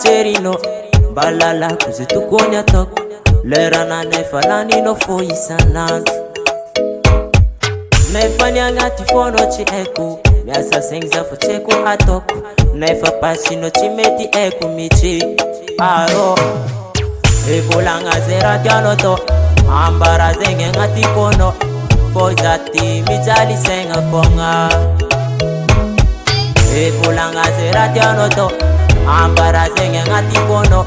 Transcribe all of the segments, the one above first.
jerino balala kuzitukonya tok lerana nefa lanino fo isanandro nefa nyangati fono chi eku miasa sengza fo cheko atoko nefa pasino chi meti eku michi aro evolanga zera diano to ambara zenge ngati fono fo zati mijali senga fonga evolanga zera diano to ambara zenge ngati fono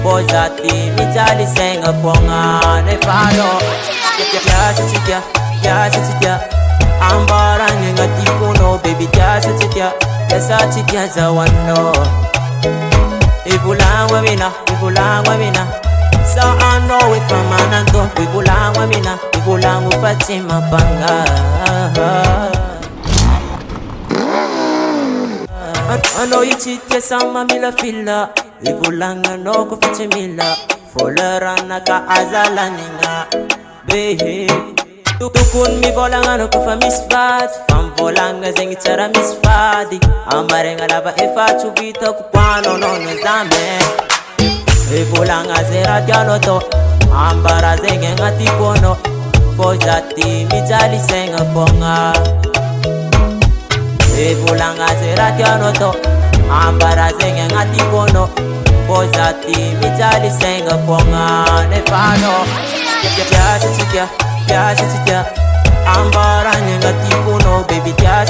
fo zati mijali senga fonga nefano ya chitia ambara ngati fono baby ya chitia zawano Ivulangwa mina So I know it from Ananto Ivulangwa mina Ivulangwa Fatima Banga I know you cheat yes I'm mila fila Ivulanga no ko Fatimila Folerana ka azala ninga Behe Tukun mi volanga no ko fa misfat Fam volanga zengi chara misfadi Amarenga lava efa chubita kupano no zame Evolanga zera diano to ambara zenge ngati fono fo zati mijali senga fonga Evolanga zera diano to ambara zenge ngati fono fo zati mijali senga fonga nefano ya chitia ambara ngati fono baby ya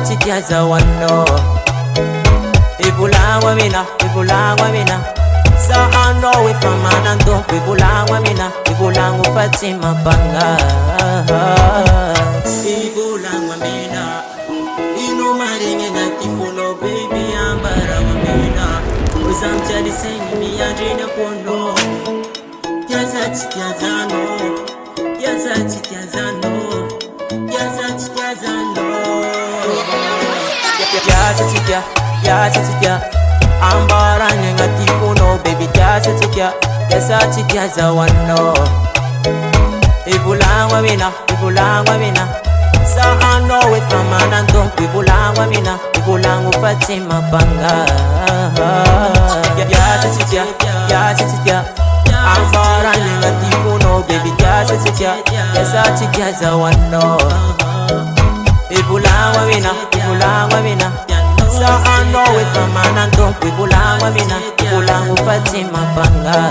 chitia zawano Ivulangwa mina So I know it from Ananto Ivulangwa mina Ivulangwa Fatima Banga Ivulangwa mina Ino maringe ngati fono baby ambara wa mina Uzamjali sengi mi andrina pono Tiaza zano Ya chitia ambara ngati fono baby ya chitia zawano Ivulangwa mina So I know it from Ananto Ivulangwa mina Ivulangwa Fatima Banga Ya chitia ambara ngati fono baby ya chitia zawano Ivulangwa mina So I know it from Ananto Ivulangwa mina Ivulangwa Fatima Banga